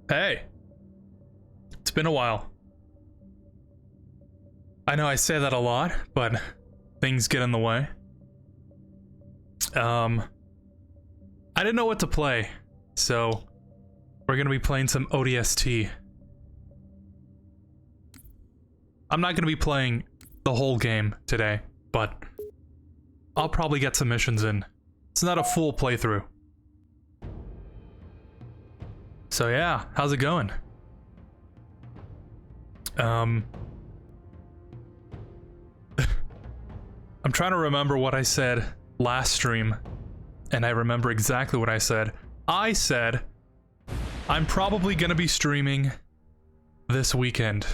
Hey, it's been a while. I know I say that a lot, but things get in the way. I didn't know what to play, so we're gonna be playing some ODST. I'm not gonna be playing the whole game today, but I'll probably get some missions in. It's not a full playthrough. So yeah, how's it going? I'm trying to remember what I said last stream, and I remember exactly what I said. I said, I'm probably gonna be streaming this weekend,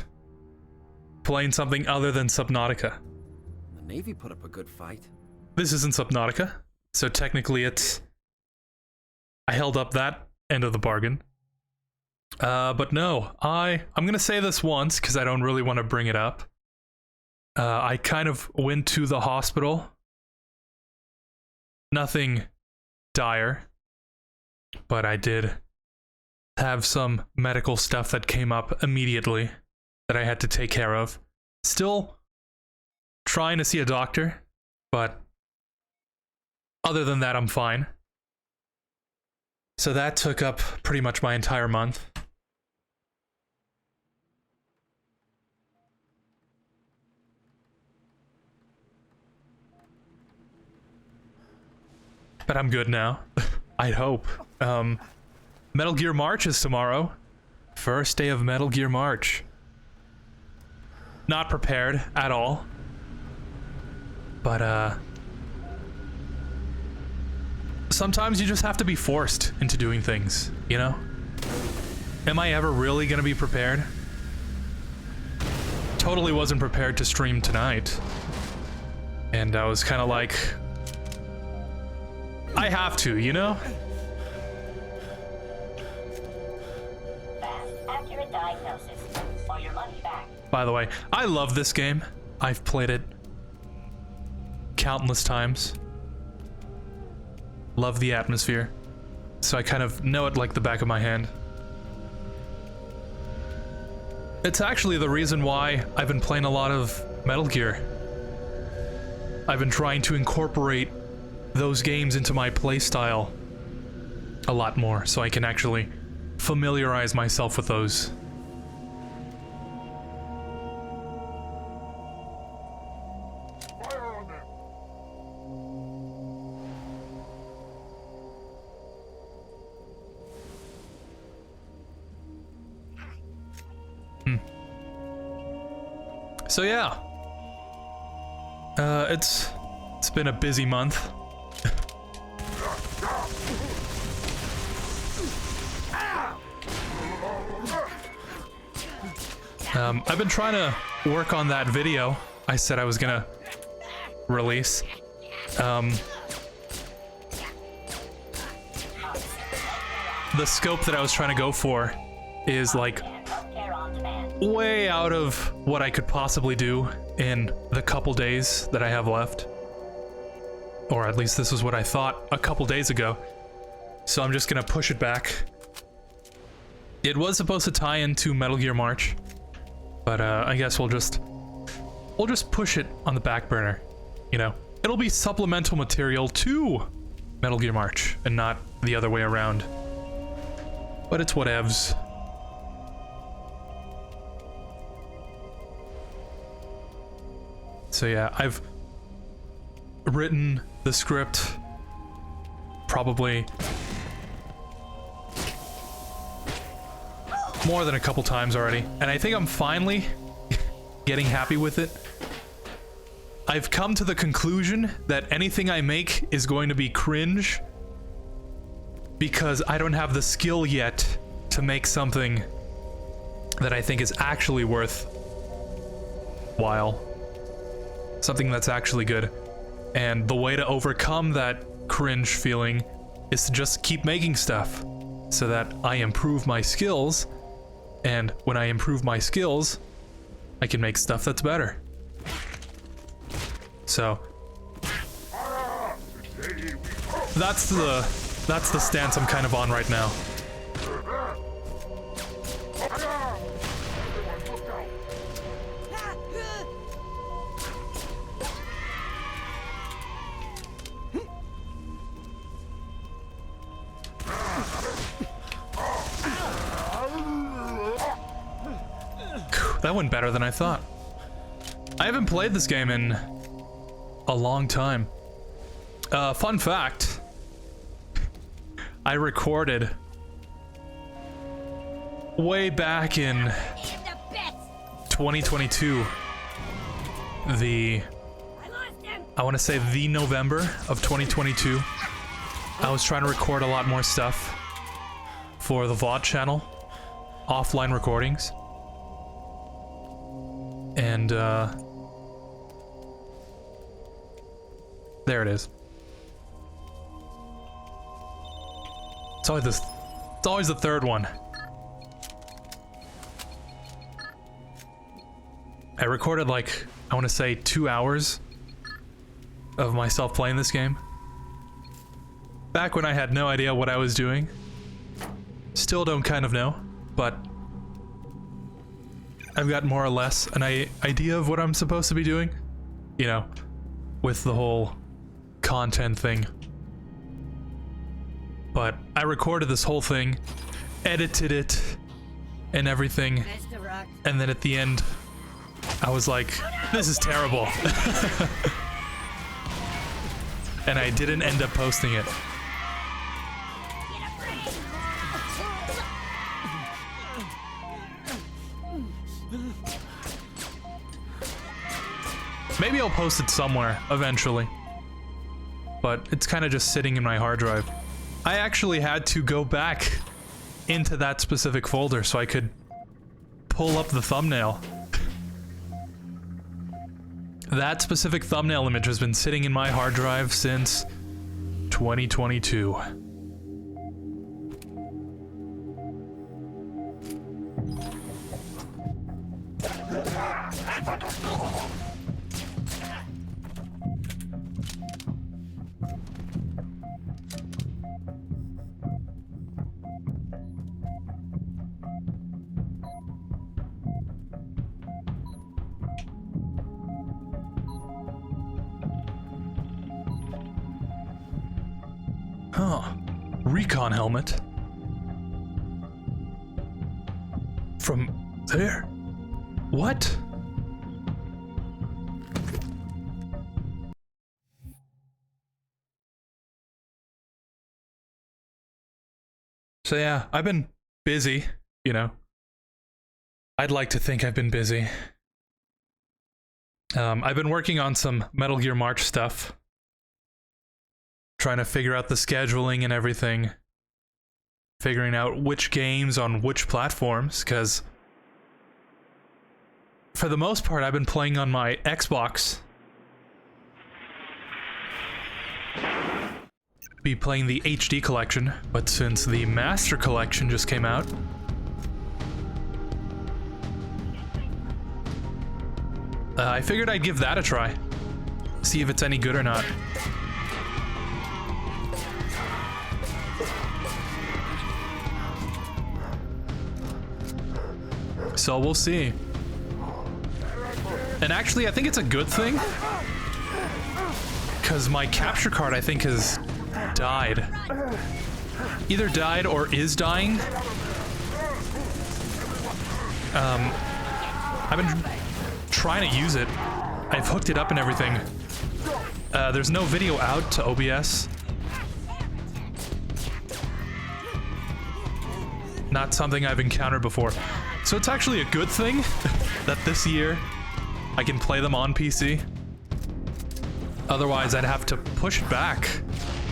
playing something other than Subnautica. The Navy put up a good fight. This isn't Subnautica, so technically it's... I held up that end of the bargain. But no, I'm gonna say this once, because I don't really want to bring it up. I kind of went to the hospital. Nothing dire, but I did have some medical stuff that came up immediately that I had to take care of. Still trying to see a doctor, but other than that, I'm fine. So that took up pretty much my entire month. But I'm good now. I'd hope. Metal Gear March is tomorrow. First day of Metal Gear March. Not prepared at all. But, sometimes you just have to be forced into doing things, you know? Am I ever really gonna be prepared? Totally wasn't prepared to stream tonight. And I was kind of like... I have to, you know? Fast, accurate diagnosis, or your money back. By the way, I love this game. I've played it countless times. Love the atmosphere. So I kind of know it like the back of my hand. It's actually the reason why I've been playing a lot of Metal Gear. I've been trying to incorporate those games into my playstyle a lot more, so I can actually familiarize myself with those. So yeah, it's been a busy month. I've been trying to work on that video I said I was gonna release. The scope that I was trying to go for is like way out of what I could possibly do in the couple days that I have left. Or at least this was what I thought a couple days ago. So I'm just gonna push it back. It was supposed to tie into Metal Gear March, but I guess we'll just push it on the back burner, you know? It'll be supplemental material to Metal Gear March and not the other way around. But it's whatevs. So yeah, I've written the script probably more than a couple times already, and I think I'm finally getting happy with it. I've come to the conclusion that anything I make is going to be cringe because I don't have the skill yet to make something that I think is actually worthwhile. Something that's actually good. And the way to overcome that cringe feeling is to just keep making stuff so that I improve my skills, and when I improve my skills, I can make stuff that's better. So that's the stance I'm kind of on right now. that went better than I thought. I haven't played this game in a long time. Fun fact. I recorded way back in 2022 I want to say the November of 2022. I was trying to record a lot more stuff for the VOD channel, offline recordings. And there it is. It's always the third one. I recorded like, I want to say 2 hours of myself playing this game. Back when I had no idea what I was doing. Still don't kind of know, but I've got more or less an idea of what I'm supposed to be doing. You know, with the whole content thing. But I recorded this whole thing, edited it, and everything. And then at the end, I was like, this is terrible. And I didn't end up posting it. Maybe I'll post it somewhere eventually. But it's kind of just sitting in my hard drive. I actually had to go back into that specific folder so I could pull up the thumbnail. That specific thumbnail image has been sitting in my hard drive since 2022. Huh. Recon helmet. From there? What? So yeah, I've been busy, you know. I'd like to think I've been busy. I've been working on some Metal Gear March stuff. Trying to figure out the scheduling and everything. Figuring out which games on which platforms, because for the most part I've been playing on my Xbox. Be playing the HD collection, but since the Master Collection just came out, I figured I'd give that a try. See if it's any good or not. So we'll see. And actually, I think it's a good thing. Because my capture card, I think, has died. Either died or is dying. I've been trying to use it. I've hooked it up and everything. There's no video out to OBS. Not something I've encountered before. So it's actually a good thing that this year I can play them on PC. Otherwise, I'd have to push it back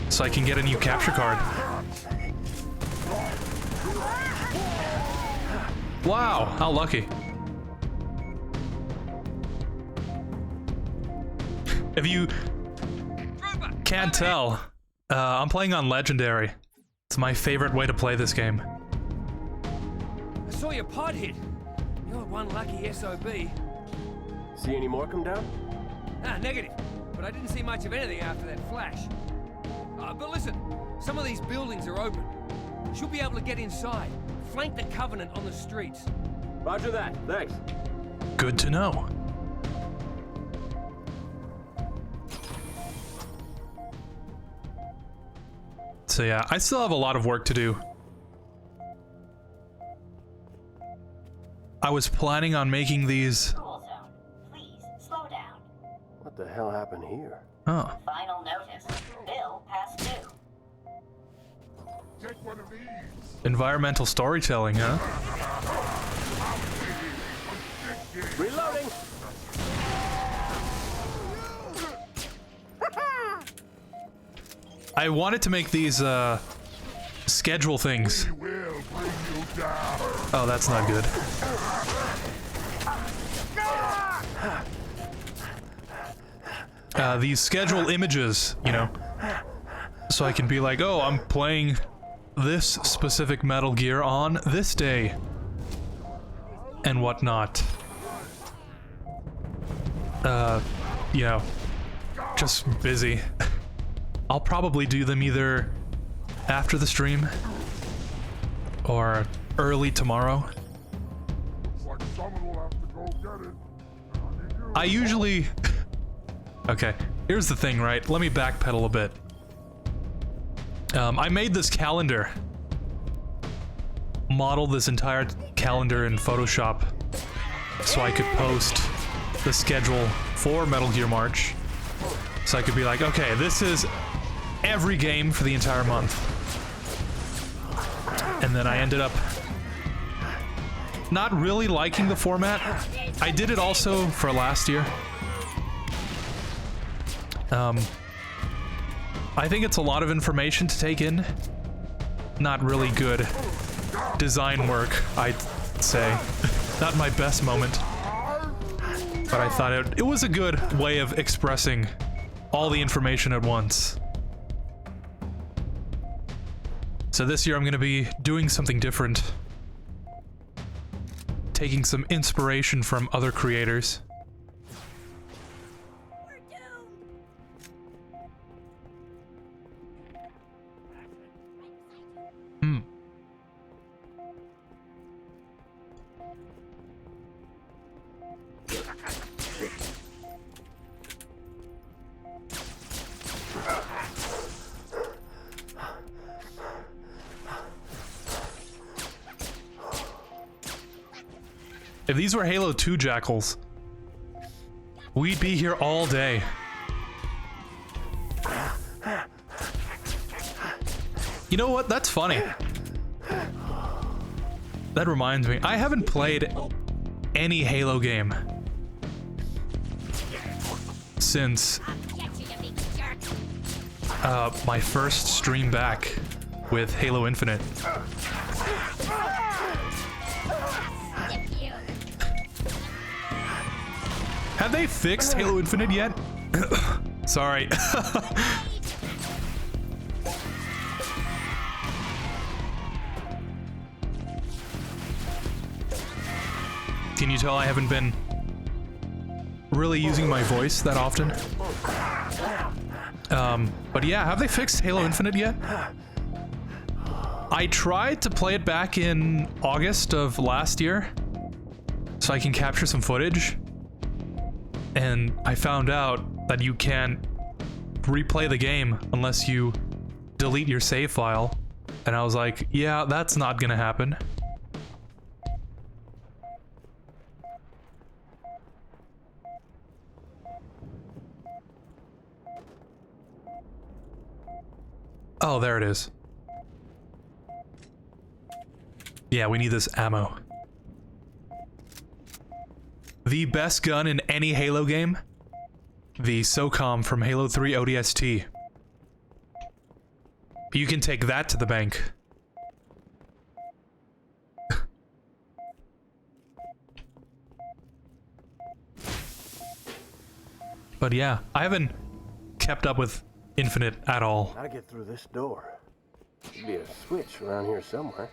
so I can get a new capture card. Wow, how lucky. If you can't tell, I'm playing on Legendary. It's my favorite way to play this game. I saw your pod hit. You're one lucky SOB. See any more come down? Ah, negative. But I didn't see much of anything after that flash. But listen, some of these buildings are open. She'll be able to get inside. Flank the Covenant on the streets. Roger that. Thanks. Good to know. So yeah, I still have a lot of work to do. I I was planning on making these. Cool zone. Please slow down. What the hell happened here? Oh, Final notice. Bill past due. Take one of these. environmental storytelling, huh? Reloading! I wanted to make these schedule things. We will bring you down. Oh, that's not good. These schedule images, you know, so I can be like, oh, I'm playing this specific Metal Gear on this day and whatnot. You know, just busy. I'll probably do them either after the stream or early tomorrow. Looks like someone will have to go get it. I usually... Okay, here's the thing, right? Let me backpedal a bit. I made this calendar. Modeled this entire calendar in Photoshop so I could post the schedule for Metal Gear March. So I could be like, okay, this is every game for the entire month. And then I ended up not really liking the format. I did it also for last year. I think it's a lot of information to take in. Not really good design work, I'd say. Not my best moment. But I thought it was a good way of expressing all the information at once. So this year I'm going to be doing something different. Taking some inspiration from other creators. If these were Halo 2 jackals, we'd be here all day. You know what? That's funny. That reminds me, I haven't played any Halo game since my first stream back with Halo Infinite. Have they fixed Halo Infinite yet? Sorry. Can you tell I haven't been really using my voice that often? But yeah, have they fixed Halo Infinite yet? I tried to play it back in August of last year so I can capture some footage. And I found out that you can't replay the game unless you delete your save file. And I was like, yeah, that's not gonna happen. Oh, there it is. Yeah, we need this ammo. The best gun in any Halo game? The SOCOM from Halo 3 ODST. You can take that to the bank. But yeah, I haven't kept up with Infinite at all. Gotta get through this door. Should be a switch around here somewhere.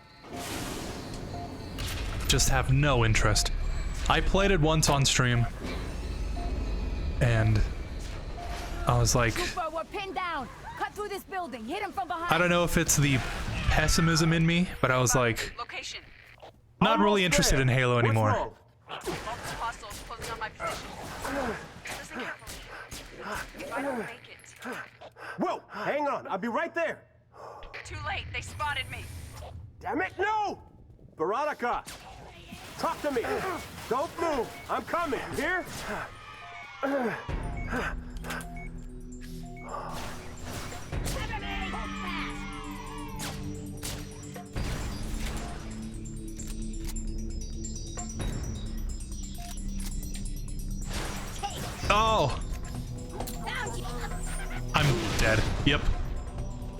Just have no interest. I played it once on stream, and I was like, Super, we're pinned down. Cut through this building. Hit him from behind. I don't know if it's the pessimism in me, but I was like, Location. not really interested in Halo anymore. What's wrong? Multiple hostiles closing on my position. Listen carefully. If I don't make it. Whoa! Hang on, I'll be right there. Too late. They spotted me. Damn it, no! Veronica! Talk to me. Don't move. I'm coming. You hear? Oh! I'm dead. Yep.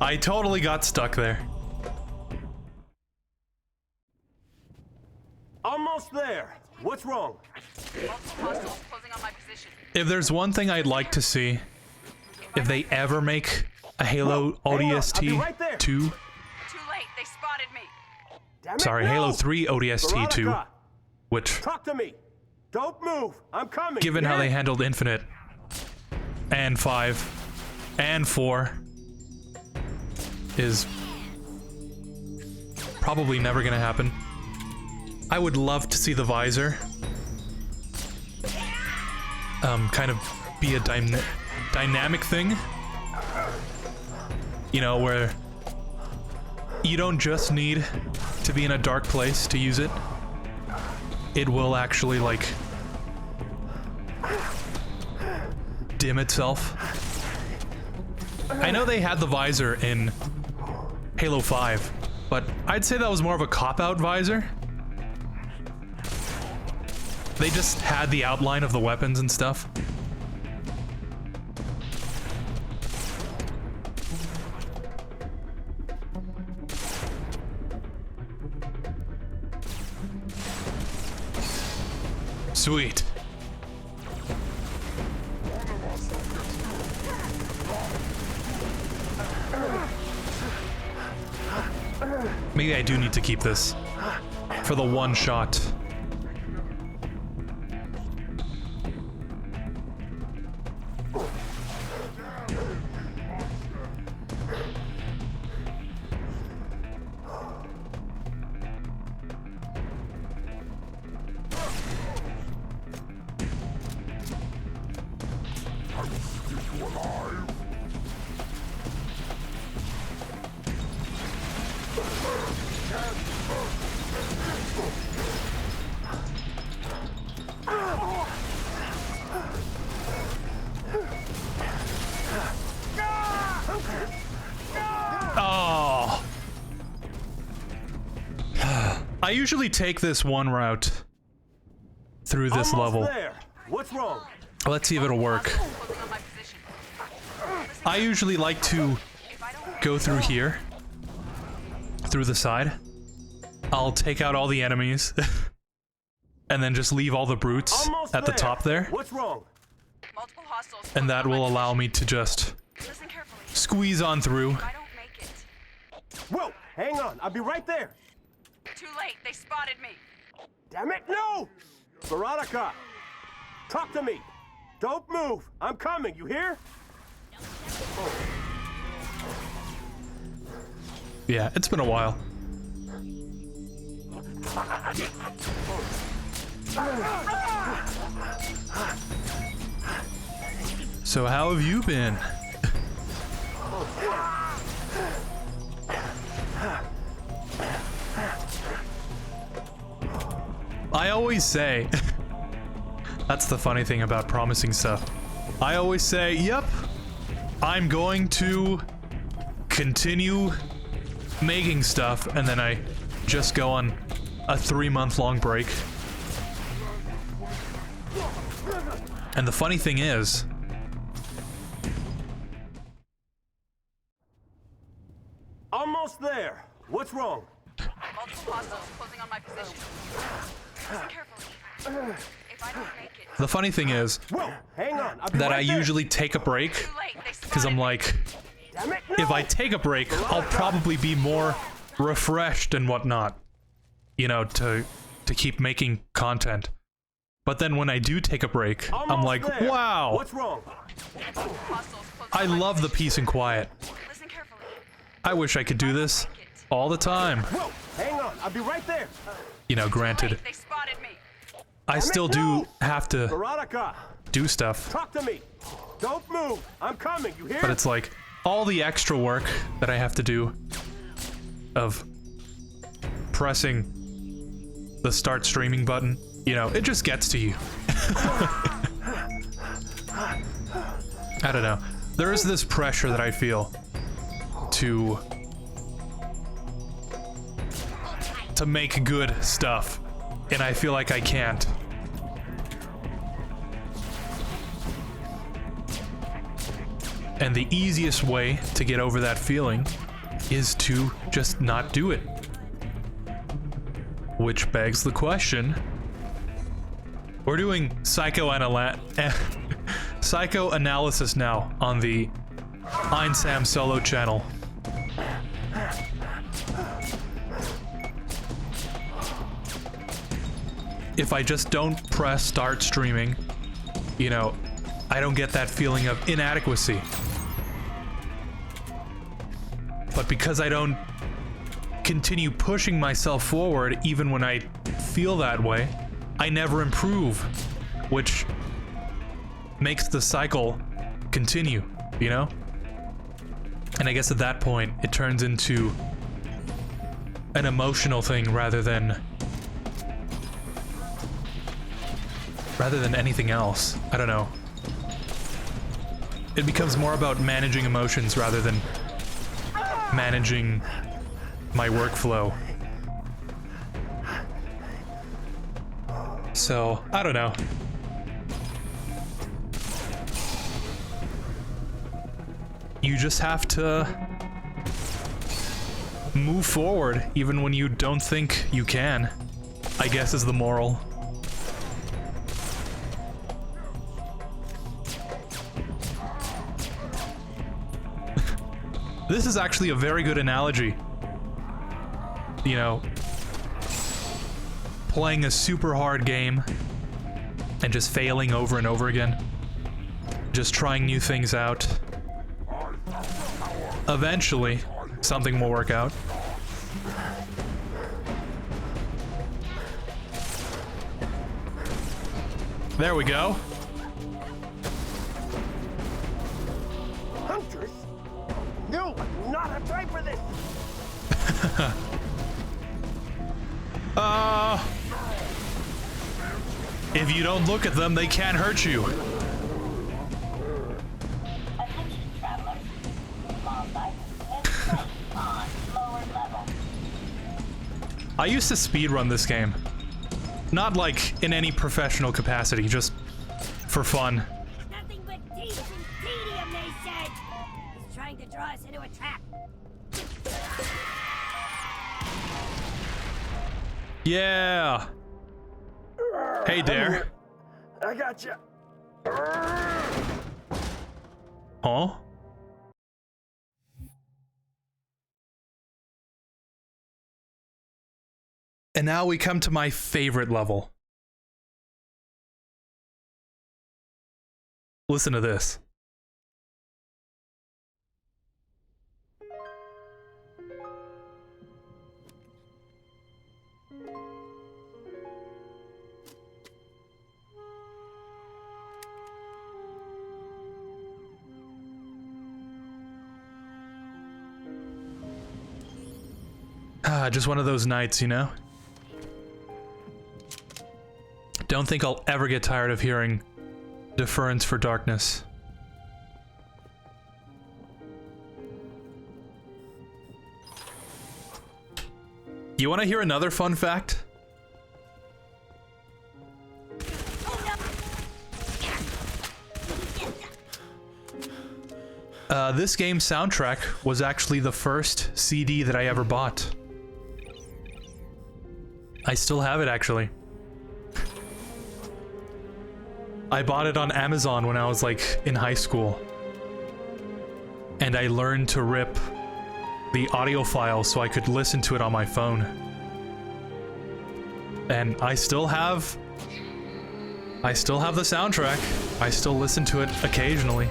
I totally got stuck there. Almost there. What's wrong? Multiple hostiles closing on my position. If there's one thing I'd like to see, if they ever make a Halo ODST right there. 2, Too late, they spotted me. Damn it, sorry, no! Halo 3 ODST 2, Veronica, which, talk to me. Don't move. I'm coming. given you how hear? they handled Infinite, and 5, and 4, is probably never gonna happen. I would love to see the visor kind of be a dynamic thing, you know, where you don't just need to be in a dark place to use it. It will actually like dim itself. I know they had the visor in Halo 5, but I'd say that was more of a cop-out visor. They just had the outline of the weapons and stuff. Sweet. Maybe I do need to keep this for the one shot. Oh. I usually take this one route through this Almost level. there. What's wrong? Let's see if it'll work. Closing on my position. I usually like to go through here, through the side. I'll take out all the enemies, and then just leave all the brutes Almost at the top there, What's wrong? Multiple hostiles and closing that on my will allow position. me to just Listen carefully. squeeze on through. If I don't make it. Whoa, hang on. I'll be right there. Too late, they spotted me. Damn it, no! Veronica, talk to me. Don't move. I'm coming. You hear? Yeah, it's been a while. So how have you been? I always say, that's the funny thing about promising stuff. I always say, yep, I'm going to continue making stuff, and then I just go on a 3-month-long break. And the funny thing is, Almost there. What's wrong? Multiple hostiles closing on my position. Listen carefully. If I don't make it. the funny thing is Whoa, hang on. I'll be that right I there. usually take a break Too late, they because I'm spotted me. like, Damn it, no! if I take a break, I'll probably be more refreshed and whatnot, you know, to keep making content. But then when I do take a break, I'm Almost like, there. wow, What's wrong? Hostiles closing I on my love the position. peace and quiet. Listen carefully. I wish I could do this all the time. Whoa, hang on. I'll be right there. You know, granted, They spotted me. I still do have to Veronica, do stuff, talk to me. Don't move. I'm coming. You hear? but it's like all the extra work that I have to do of pressing the start streaming button, you know, it just gets to you. I don't know. There is this pressure that I feel to make good stuff, and I feel like I can't. And the easiest way to get over that feeling is to just not do it. Which begs the question, we're doing psychoanalysis now on the EinSam solo channel. If I just don't press start streaming, you know, I don't get that feeling of inadequacy. But because I don't continue pushing myself forward even when I feel that way, I never improve, which makes the cycle continue, you know? And I guess at that point, it turns into an emotional thing rather than anything else. I don't know. It becomes more about managing emotions rather than managing my workflow. So, I don't know. You just have to move forward even when you don't think you can, I guess is the moral. This is actually a very good analogy. You know, playing a super hard game and just failing over and over again. Just trying new things out. Eventually, something will work out. There we go. Hunters? No, I do not have time for this. If you don't look at them, they can't hurt you. Attention, travelers. Lost items and safe on lower level. I used to speedrun this game. Not like in any professional capacity, just for fun. Nothing but teeth and tedium, they said. He's trying to draw us into a trap. Yeah. Hey there. I gotcha. Huh? And now we come to my favorite level. Listen to this. Just one of those nights, you know? Don't think I'll ever get tired of hearing Deference for Darkness. You want to hear another fun fact? This game's soundtrack was actually the first CD that I ever bought. I still have it, actually. I bought it on Amazon when I was, like, in high school. And I learned to rip the audio file so I could listen to it on my phone. And I still have the soundtrack. I still listen to it occasionally.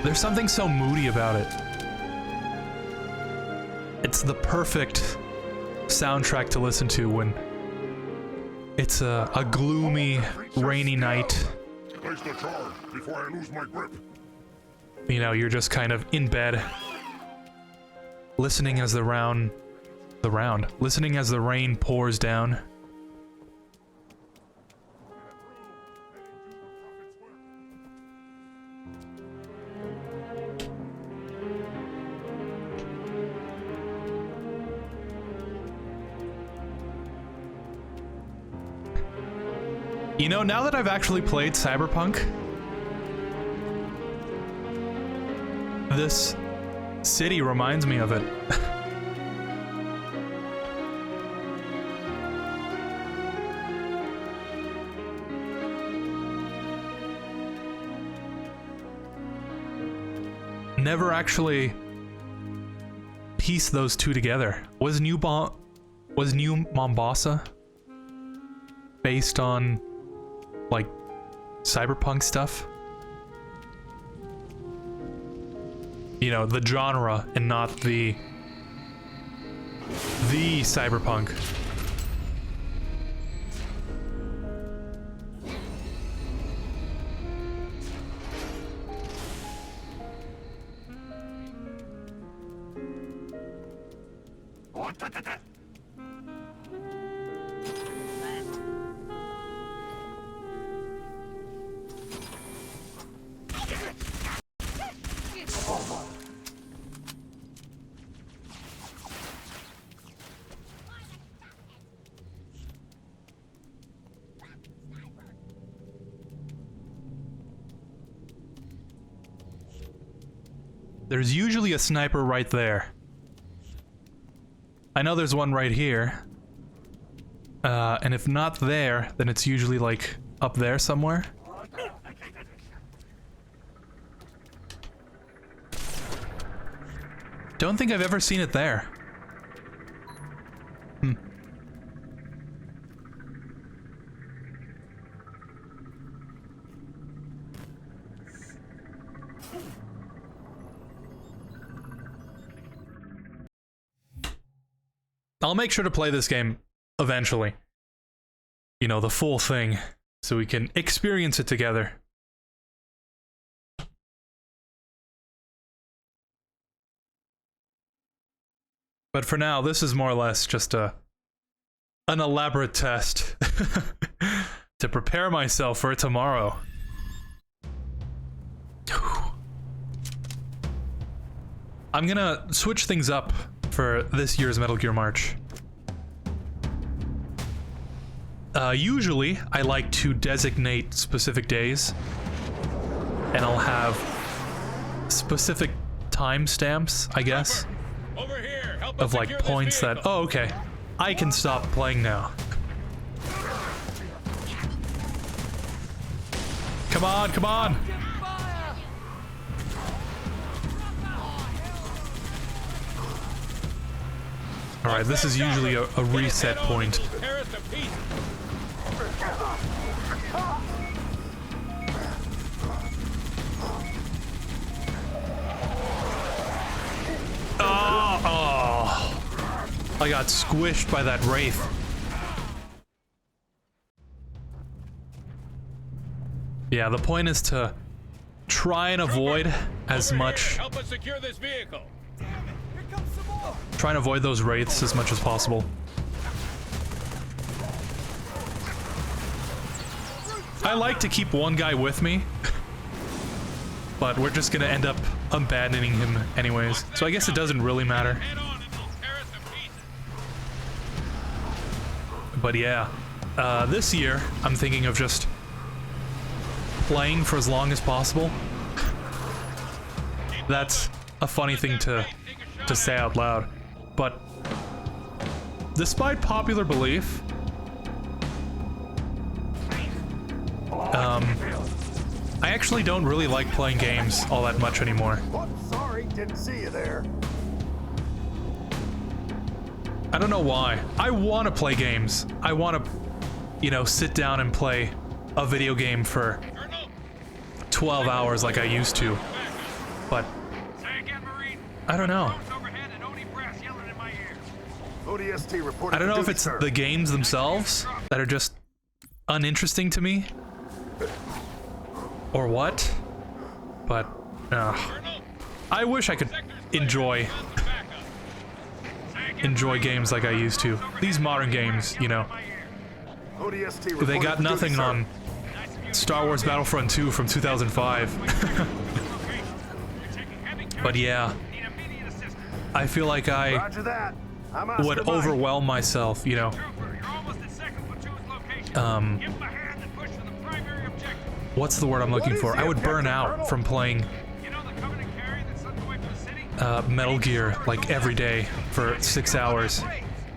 There's something so moody about it. It's the perfect soundtrack to listen to when it's a gloomy, rainy night. Place the charge before I lose my grip. You know, you're just kind of in bed. listening as listening as the rain pours down. You know, now that I've actually played Cyberpunk, this city reminds me of it. Never actually pieced those two together. Was New Mombasa based on like cyberpunk stuff? You know, the genre and not the cyberpunk. There's usually a sniper right there. I know there's one right here. And if not there, then it's usually like up there somewhere. Don't think I've ever seen it there. I'll make sure to play this game eventually. You know, the full thing, so we can experience it together. But for now, this is more or less just an elaborate test to prepare myself for tomorrow. I'm gonna switch things up for this year's Metal Gear March. Usually, I like to designate specific days, and I'll have specific timestamps, I guess, of like points that, oh, okay, I can stop playing now. Come on, come on! Alright, this is usually a reset point. Oh, I got squished by that wraith. Yeah, the point is to try and avoid as much. Help us secure this vehicle. Try and avoid those wraiths as much as possible. I like to keep one guy with me, but we're just gonna end up abandoning him anyways, so I guess it doesn't really matter. But yeah, this year I'm thinking of just playing for as long as possible. That's a funny thing to say out loud, but despite popular belief, I actually don't really like playing games all that much anymore. Sorry, didn't see you there. I don't know why. I want to play games. I want to, you know, sit down and play a video game for 12 hours like I used to, but I don't know. ODST reporting. I don't know if it's the games themselves that are just uninteresting to me, or what, but I wish I could enjoy enjoy games like I used to. These modern games, you know, ODST they got reporting for nothing duty, sir. on Star Wars Battlefront 2 from 2005. But yeah, I feel like I Roger that. I'm would Oscar Mike. overwhelm myself, you know. What's the word I'm looking for? I would burn out from playing Metal Gear like every day for 6 hours.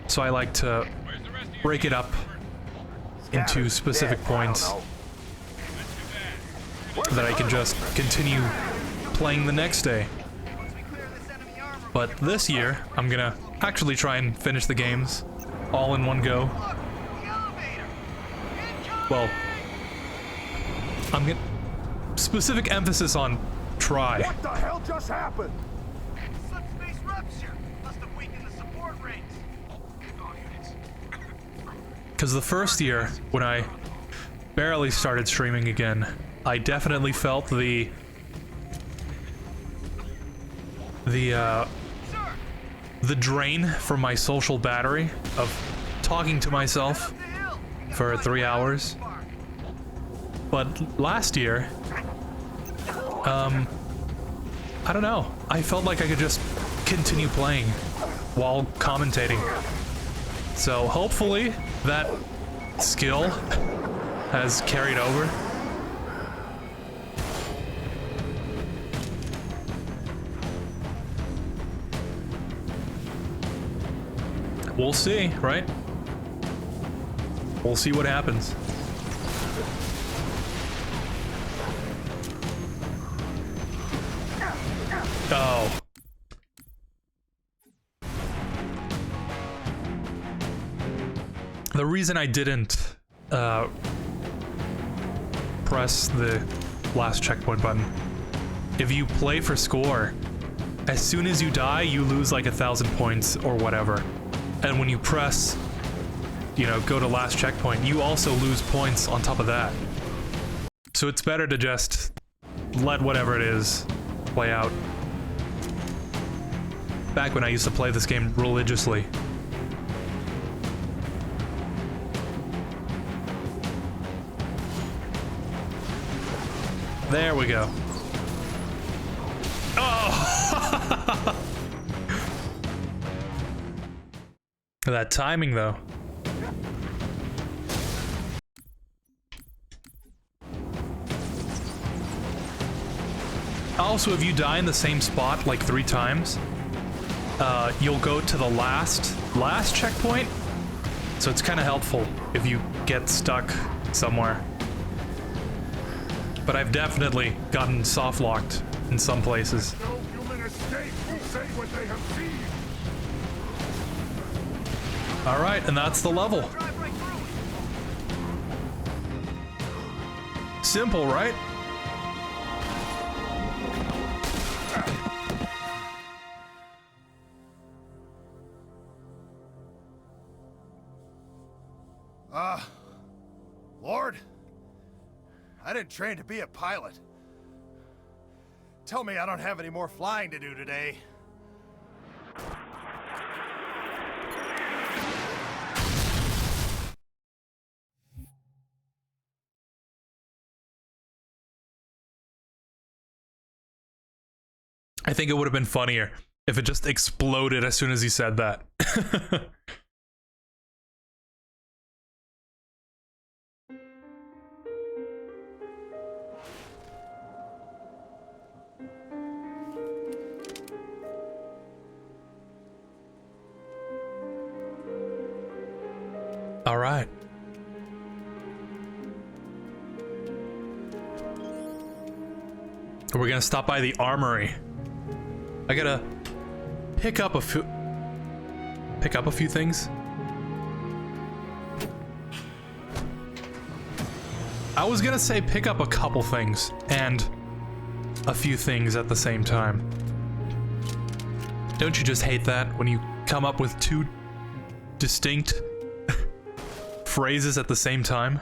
So I like to break it up into specific points that I can just continue playing the next day. But this year, I'm gonna actually try and finish the games all in one go. Well, I'm gonna specific emphasis on try. What the hell just happened? Subspace rupture. Must have weakened the support rings. Because the first year, when I barely started streaming again, I definitely felt the drain from my social battery of talking to myself for 3 hours. But last year, I don't know. I felt like I could just continue playing while commentating. So hopefully that skill has carried over. We'll see, right? We'll see what happens. Oh. The reason I didn't press the last checkpoint button, if you play for score, as soon as you die, you lose like 1,000 points or whatever. And when you press, you know, go to last checkpoint, you also lose points on top of that. So it's better to just let whatever it is play out. Back when I used to play this game religiously. There we go. Oh! That timing, though. Also, if you die in the same spot like 3 times, you'll go to the last checkpoint. So it's kind of helpful if you get stuck somewhere. But I've definitely gotten soft locked in some places. No human escape will say what they have seen. All right, and that's the level. Drive right through it. Simple, right? Lord, I didn't train to be a pilot. Tell me I don't have any more flying to do today. I think it would have been funnier if it just exploded as soon as he said that. All right. We're gonna stop by the armory. I gotta pick up a few things. I was gonna say pick up a couple things and a few things at the same time. Don't you just hate that when you come up with 2 distinct phrases at the same time?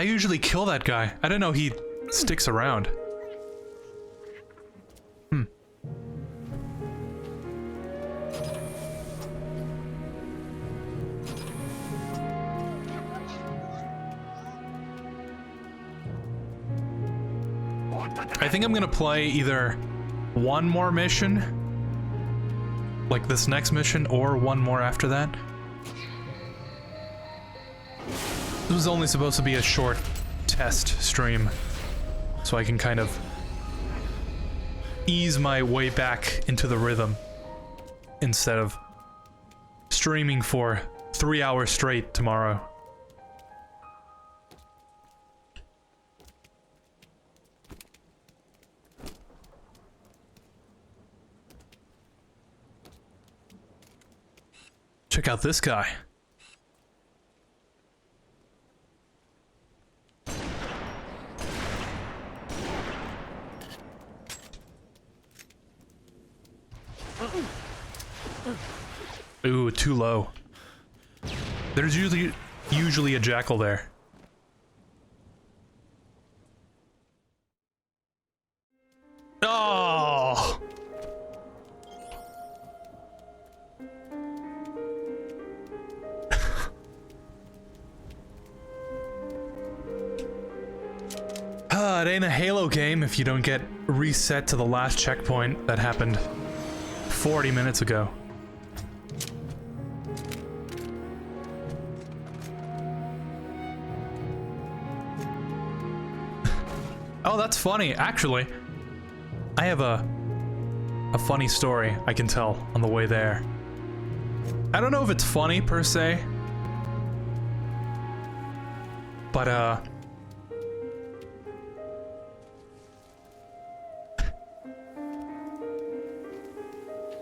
I usually kill that guy. I didn't know he sticks around. I think I'm gonna play either one more mission, like this next mission, or one more after that. This was only supposed to be a short test stream, so I can kind of ease my way back into the rhythm instead of streaming for 3 hours straight tomorrow. Check out this guy. Ooh, too low. There's usually a jackal there. Oh! It ain't a Halo game if you don't get reset to the last checkpoint that happened 40 minutes ago. Oh, that's funny. Actually, I have a funny story I can tell on the way there. I don't know if it's funny per se, but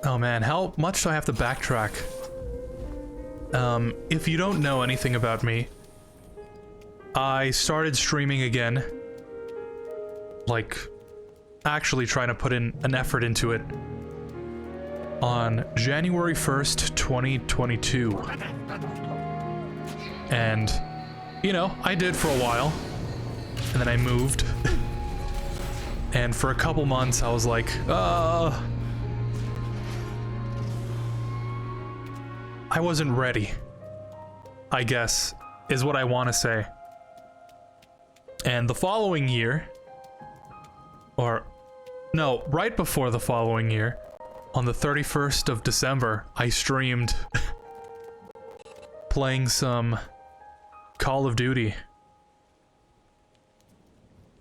oh man, how much do I have to backtrack? If you don't know anything about me, I started streaming again. Like, actually trying to put in an effort into it on January 1st, 2022. And, you know, I did for a while, and then I moved. And for a couple months, I was like, I wasn't ready, I guess, is what I want to say. And the following year, or no, right before the following year, on the 31st of December, I streamed playing some Call of Duty.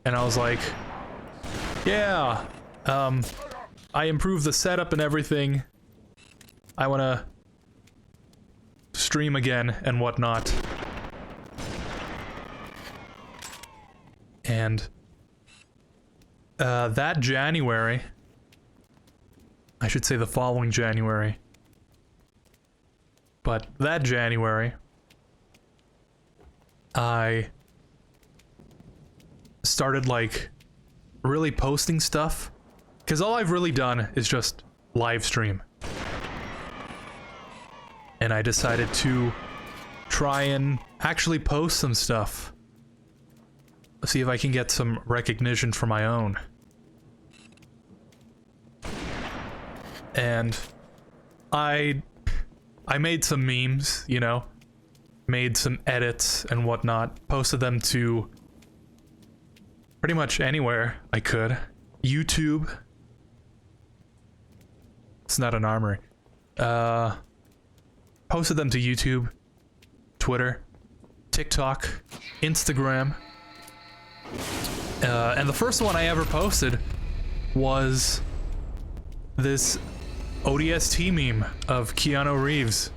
And I was like, yeah, I improved the setup and everything. I want to stream again and whatnot. And that January, I should say the following January, but that January, I started like really posting stuff, because all I've really done is just live stream. And I decided to try and actually post some stuff. See if I can get some recognition for my own. And I made some memes, you know, made some edits and whatnot, posted them to pretty much anywhere I could. YouTube. It's not an armory. Posted them to YouTube, Twitter, TikTok, Instagram. And the first one I ever posted was this ODST meme of Keanu Reeves.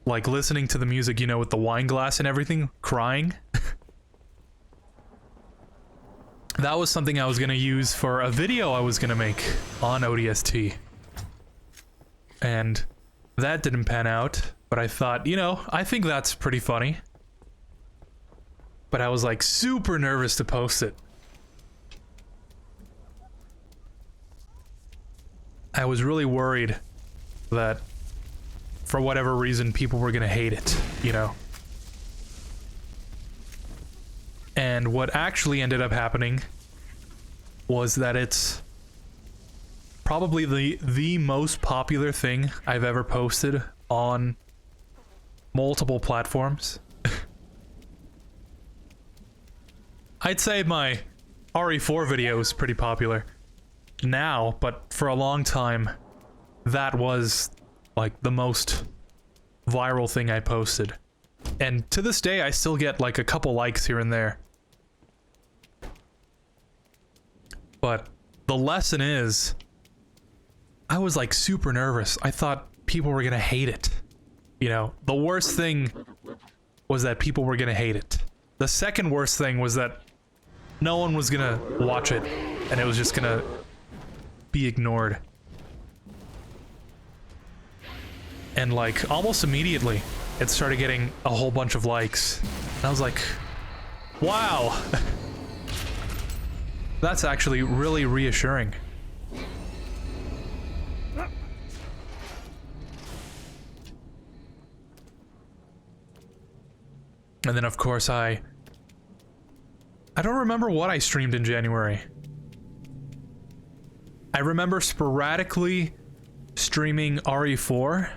Like listening to the music, you know, with the wine glass and everything, crying. That was something I was gonna use for a video I was gonna make on ODST. And that didn't pan out, but I thought, you know, I think that's pretty funny. But I was like super nervous to post it. I was really worried that for whatever reason people were gonna hate it, you know. And what actually ended up happening was that it's probably the most popular thing I've ever posted on multiple platforms. I'd say my RE4 video is pretty popular now, but for a long time, that was like the most viral thing I posted. And to this day, I still get like a couple likes here and there. But the lesson is, I was like super nervous. I thought people were gonna hate it. You know, the worst thing was that people were gonna hate it. The second worst thing was that no one was gonna watch it, and it was just gonna be ignored. And like, almost immediately, it started getting a whole bunch of likes. And I was like, wow! That's actually really reassuring. And then of course I don't remember what I streamed in January. I remember sporadically streaming RE4.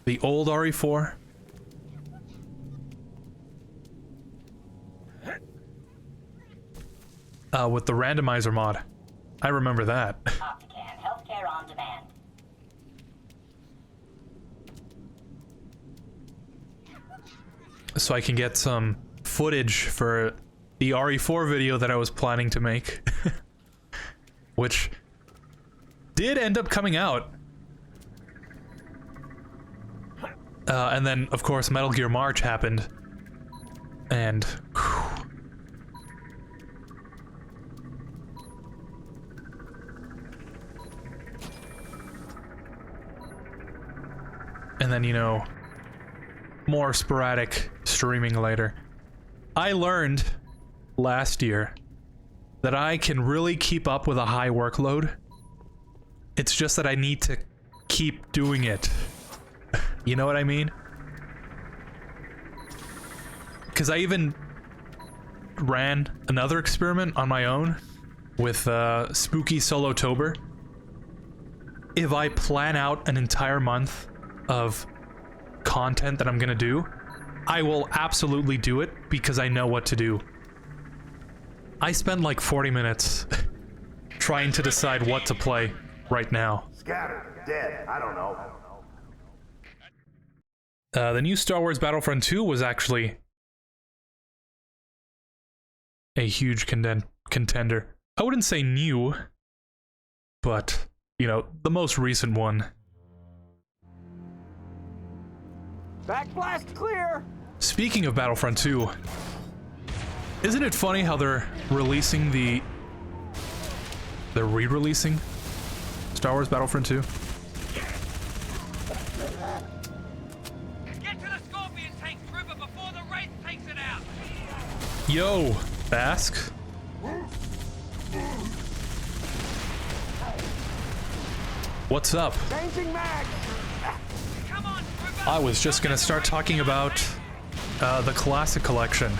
The old RE4. With the randomizer mod. I remember that. Optican, healthcare on demand. So I can get some footage for the RE4 video that I was planning to make. Which did end up coming out. And then, of course, Metal Gear March happened. And... whew. And then, you know, more sporadic streaming later. I learned last year that I can really keep up with a high workload. It's just that I need to keep doing it. You know what I mean? Because I even ran another experiment on my own with Spooky Solotober. If I plan out an entire month of content that I'm gonna do, I will absolutely do it because I know what to do. I spend like 40 minutes trying to decide what to play right now. Scattered, dead, I don't know. The new Star Wars Battlefront 2 was actually a huge contender. I wouldn't say new, but, you know, the most recent one. Backblast clear! Speaking of Battlefront 2, isn't it funny how they're releasing they're re-releasing Star Wars Battlefront 2? Get to the Scorpion tank, Trooper, before the Wraith takes it out! Yo, Bask. What's up? Changing mag! Come on, Trooper! I was just gonna start talking about the Classic Collection.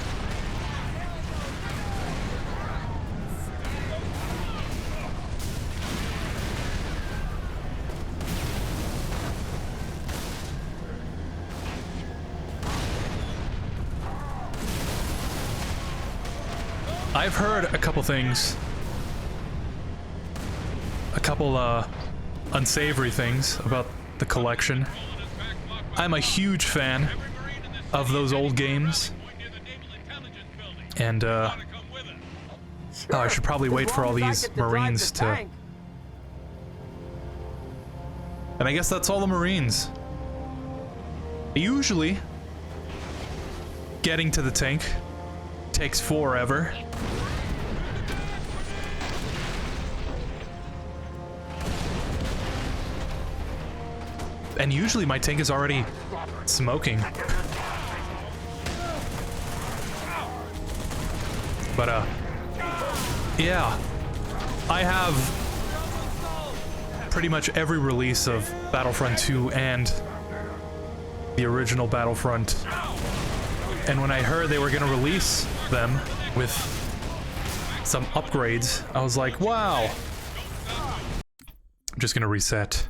I've heard a couple things. A couple unsavory things about the collection. I'm a huge fan of those old games. And oh, I should probably wait for all these Marines to... And I guess that's all the Marines. Usually, getting to the tank takes forever. And usually my tank is already smoking. But yeah, I have pretty much every release of Battlefront 2 and the original Battlefront. And when I heard they were gonna release them with some upgrades, I was like, wow. I'm just gonna reset.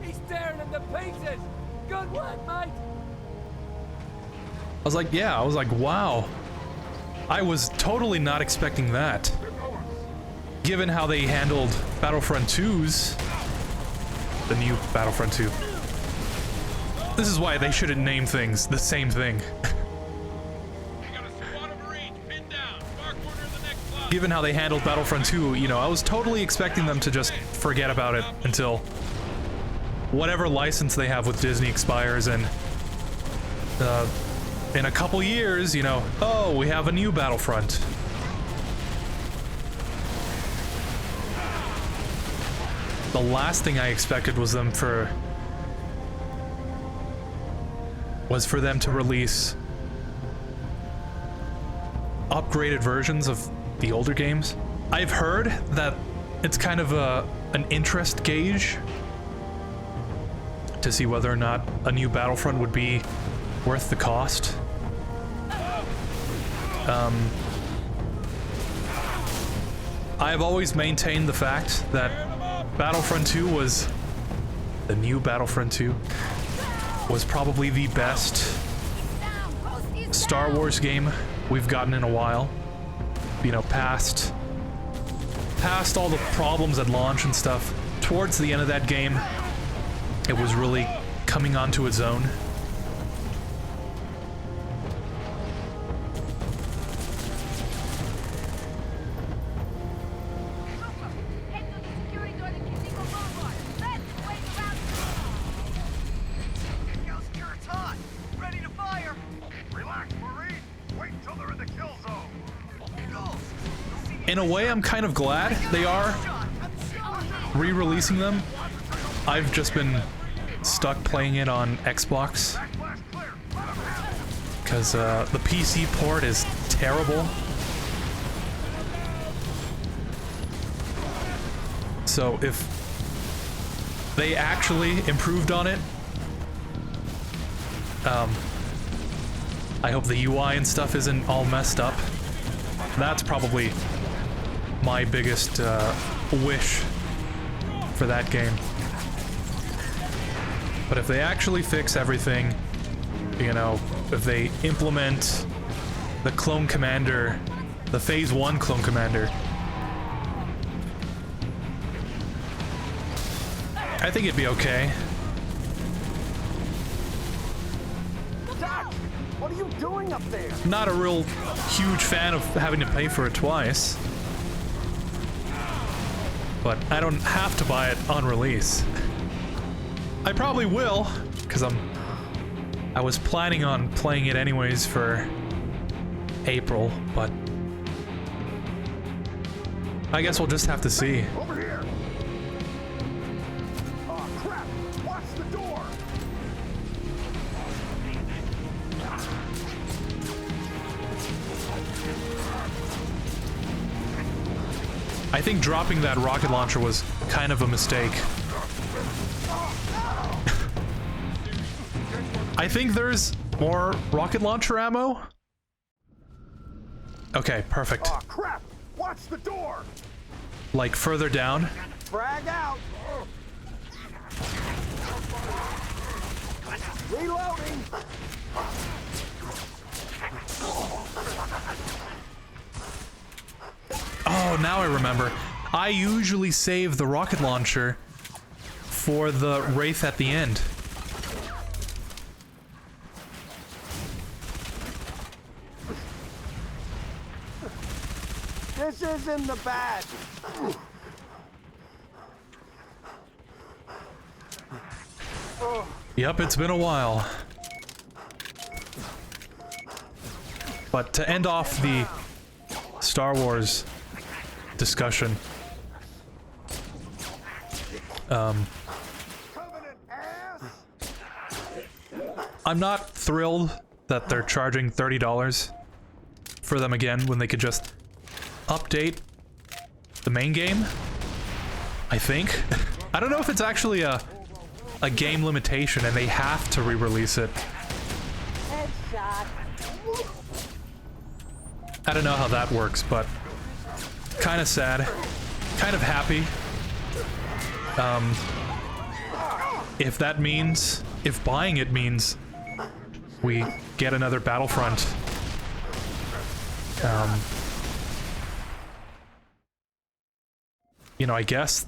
He's tearing them to pieces. Good work, mate. I was like, yeah, I was like, wow. I was totally not expecting that. Given how they handled Battlefront 2's, the new Battlefront 2. This is why they shouldn't name things the same thing. Given how they handled Battlefront 2, you know, I was totally expecting them to just forget about it until whatever license they have with Disney expires, and in a couple years, you know, oh, we have a new Battlefront. The last thing I expected was for them to release upgraded versions of the older games. I've heard that it's kind of an interest gauge to see whether or not a new Battlefront would be worth the cost. I've always maintained the fact that Battlefront 2 was... the new Battlefront 2 was probably the best Star Wars game we've gotten in a while. You know, past all the problems at launch and stuff. Towards the end of that game, it was really coming onto its own. In a way, I'm kind of glad they are re-releasing them. I've just been stuck playing it on Xbox because the PC port is terrible. So if they actually improved on it, I hope the UI and stuff isn't all messed up. That's probably my biggest wish for that game. But if they actually fix everything, you know, if they implement the Clone Commander, the Phase 1 Clone Commander, I think it'd be okay. Doc, what are you doing up there? Not a real huge fan of having to pay for it twice. But I don't have to buy it on release. I probably will, because I was planning on playing it anyways for April, but I guess we'll just have to see. Over here! Oh crap! Watch the door! I think dropping that rocket launcher was kind of a mistake. I think there's more rocket launcher ammo. Okay, perfect. Oh crap! Watch the door! Like further down. Frag out! Reloading! Oh, now I remember. I usually save the rocket launcher for the Wraith at the end. This isn't the bad. Yep, it's been a while. But to end off the Star Wars discussion, I'm not thrilled that they're charging $30 for them again when they could just update the main game, I think. I don't know if it's actually a game limitation and they have to re-release it. Headshot. I don't know how that works, but kind of sad, kind of happy. If that means, if buying it means we get another Battlefront, you know, I guess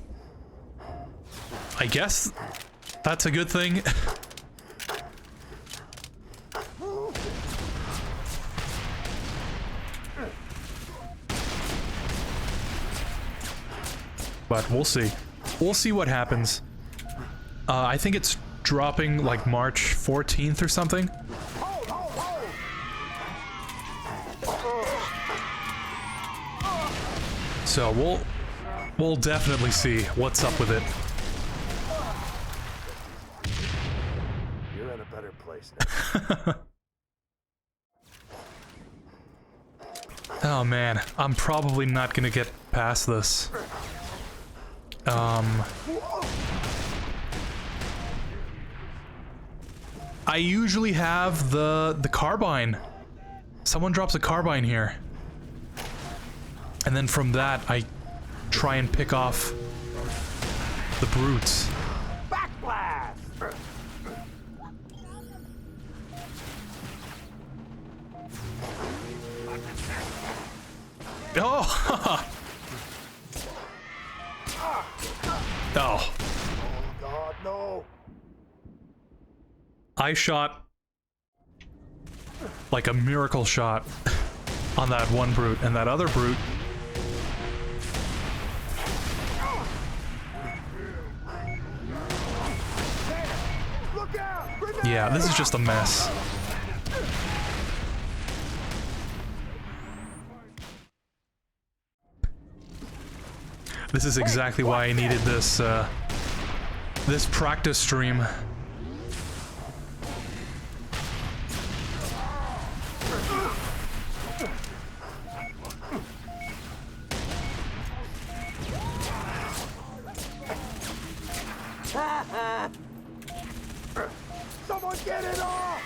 that's a good thing. But we'll see. We'll see what happens. I think it's dropping like March 14th or something. So we'll definitely see what's up with it. You're in a better place now. Oh man, I'm probably not gonna get past this. I usually have the carbine. Someone drops a carbine here. And then from that, I try and pick off the brutes. Backblast! Oh! Oh. God, no. I shot like a miracle shot on that one brute, and that other brute yeah, this is just a mess. This is exactly why I needed this this practice stream. Someone get it off!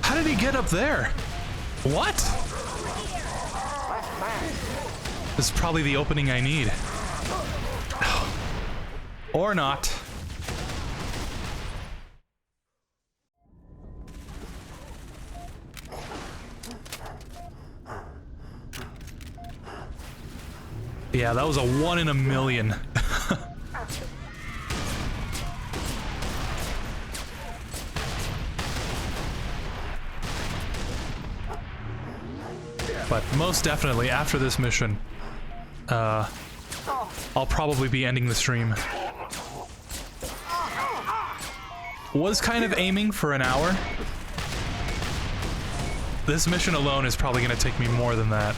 How did he get up there? What? This is probably the opening I need. Or not. Yeah, that was a 1 in a million. But most definitely, after this mission, I'll probably be ending the stream. Was kind of aiming for an hour. This mission alone is probably going to take me more than that.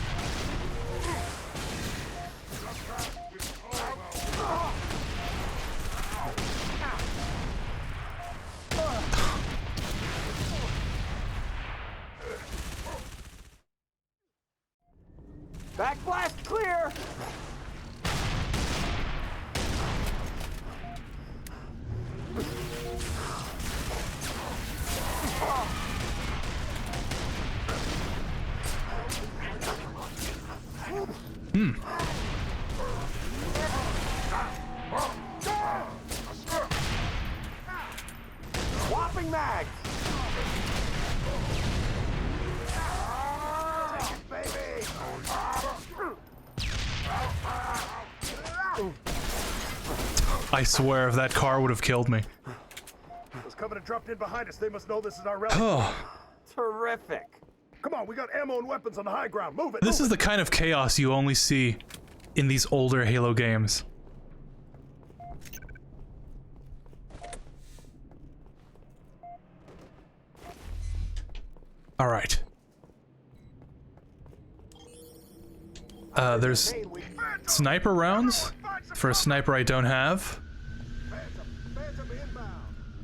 Backblast clear! Swapping mags! Take it, baby! I swear, if that car would have killed me. Those Covenant dropped in behind us. They must know this is our relic. Oh, Terrific. Come on, we got ammo and weapons on the high ground. Move it. this is the kind of chaos you only see in these older Halo games. All right. There's sniper rounds for a sniper I don't have.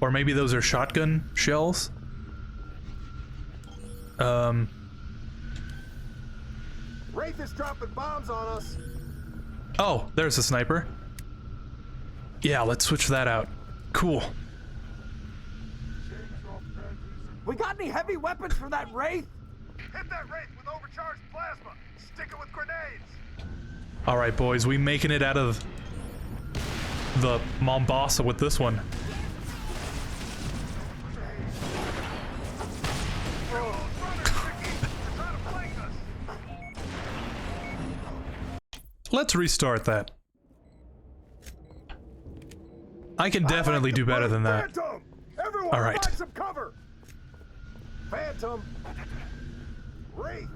Or maybe those are shotgun shells. Wraith is dropping bombs on us. Oh, there's a sniper. Yeah, let's switch that out. Cool. We got any heavy weapons for that wraith? Hit that wraith with overcharged plasma. Stick it with grenades. Alright, boys, we making it out of the Mombasa with this one. Let's restart that. I can definitely do better than that. Phantom! Everyone, All right. find some cover. Phantom. Wraith.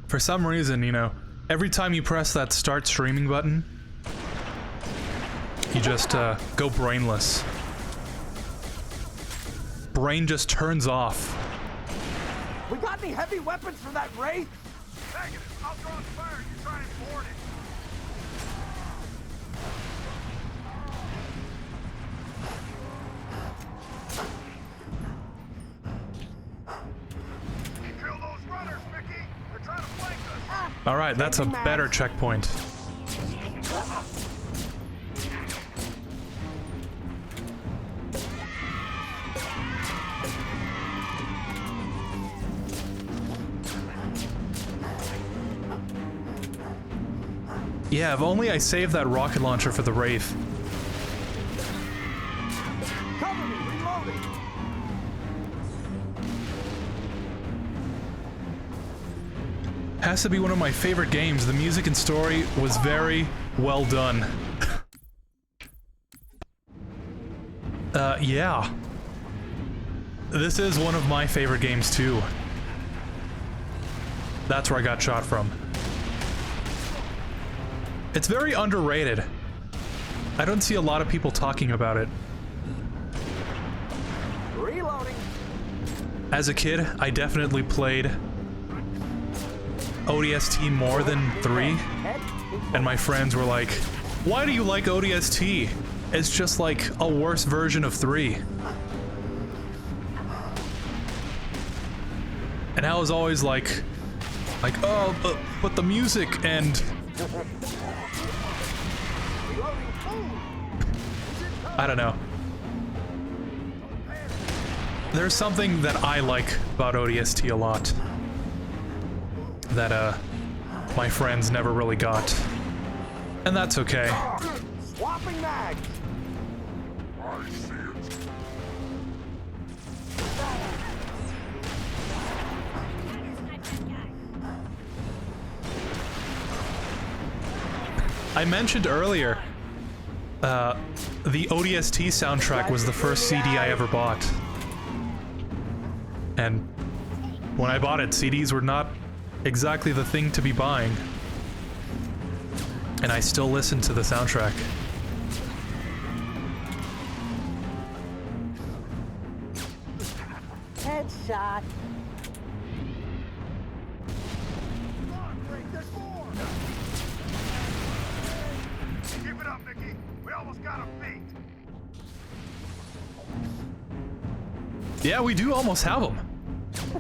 For some reason, you know, every time you press that start streaming button, you just go brainless. Brain just turns off. We got any heavy weapons for that wraith? Negative. I'll draw fire. You try and board it. Kill those runners, Mickey. They're trying to flank us. Alright, that's a better checkpoint. Yeah, if only I saved that rocket launcher for the Wraith. Cover me, reloading. Has to be one of my favorite games. The music and story was very well done. Yeah. This is one of my favorite games too. That's where I got shot from. It's very underrated. I don't see a lot of people talking about it. Reloading. As a kid, I definitely played ODST more than 3, and my friends were like, why do you like ODST? It's just like a worse version of 3. And I was always like, oh, but the music and... I don't know. There's something that I like about ODST a lot that my friends never really got. And that's okay. Swapping mags. I mentioned earlier, the ODST soundtrack was the first CD I ever bought. And when I bought it, CDs were not exactly the thing to be buying. And I still listen to the soundtrack. Headshot. Keep it up, Mickey. We almost got him beat. Yeah, we do almost have them.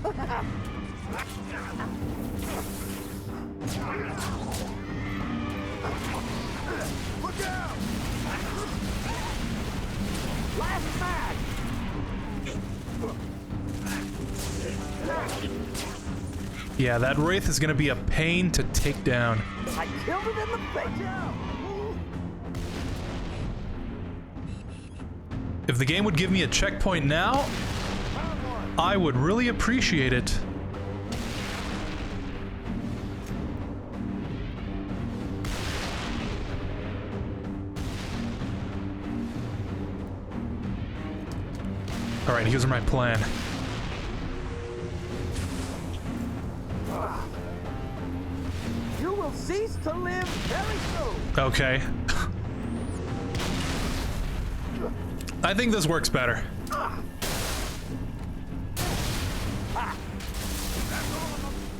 Look out! Last mag. Yeah, that Wraith is gonna be a pain to take down. I killed it in the face. If the game would give me a checkpoint now, I would really appreciate it. Alright, here's my plan. You will cease to live very soon. Okay. I think this works better.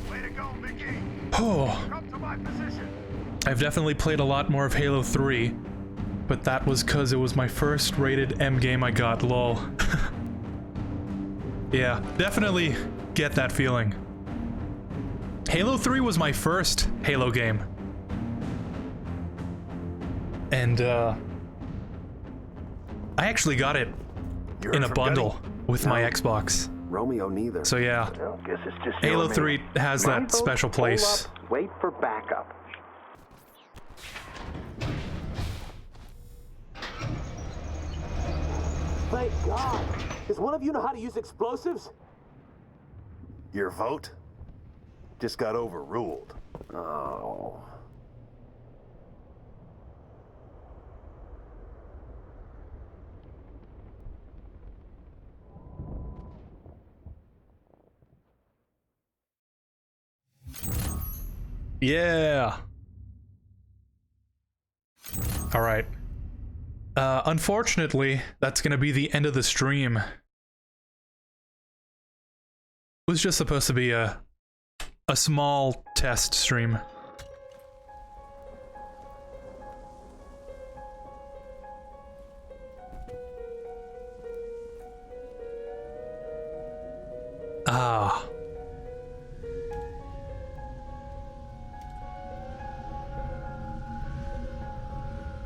Way to go, Mickey. Oh, Come to my position. I've definitely played a lot more of Halo 3, but that was because it was my first rated M game I got, lol. Yeah, definitely get that feeling. Halo 3 was my first Halo game. And, I actually got it You in heard a from bundle Gunny? with my Xbox. Romeo neither. So yeah, Well, guess it's just Halo you and 3 me. has My that vote, special pull place. up, wait for backup. Thank God. Does one of you know how to use explosives? Your vote just got overruled. Oh. Yeah. All right. Unfortunately, that's gonna be the end of the stream. It was just supposed to be a small test stream. Ah.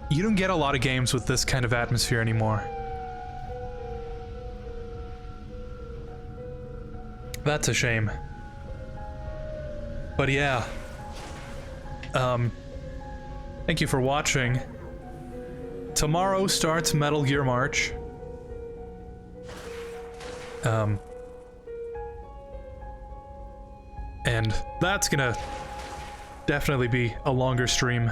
You don't get a lot of games with this kind of atmosphere anymore. That's a shame. But yeah. Thank you for watching. Tomorrow starts Metal Gear March. And that's gonna definitely be a longer stream.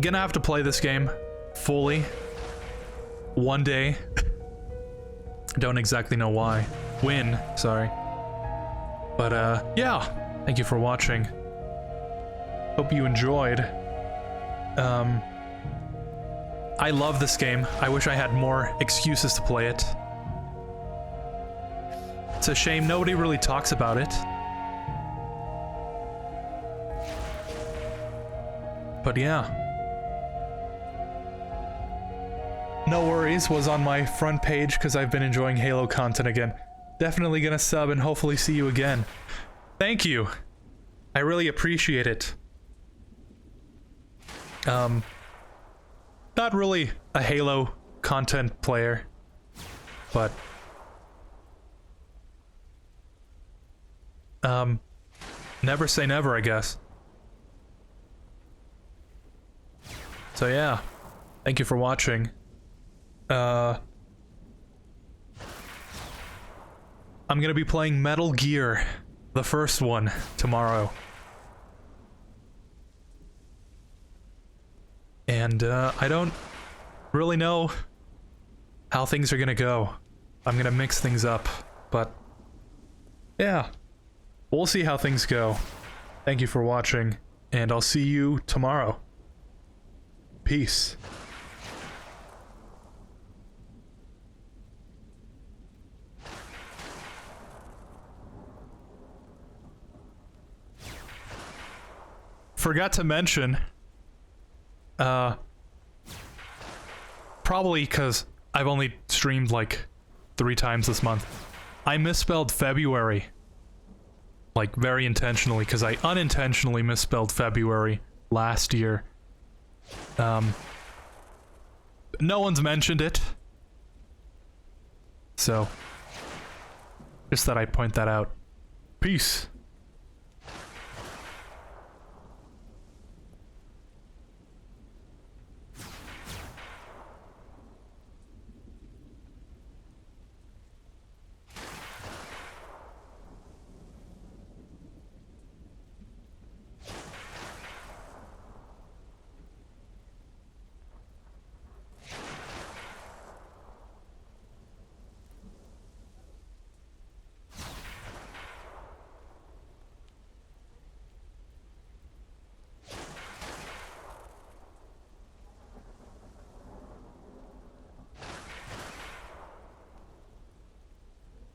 Gonna have to play this game fully one day. Don't exactly know why. When, sorry. But yeah, thank you for watching. Hope you enjoyed. I love this game. I wish I had more excuses to play it. It's a shame nobody really talks about it. But yeah. No Worries was on my front page because I've been enjoying Halo content again. Definitely gonna sub and hopefully see you again. Thank you. I really appreciate it. Not really a Halo content player, but never say never, I guess. So yeah, thank you for watching. I'm gonna be playing Metal Gear, the first one, tomorrow. And I don't really know how things are gonna go. I'm gonna mix things up, but yeah, we'll see how things go. Thank you for watching, and I'll see you tomorrow. Peace. Forgot to mention, probably because I've only streamed like 3 times this month, I misspelled February. Like, very intentionally, because I unintentionally misspelled February last year. No one's mentioned it. So, just thought I'd point that out. Peace.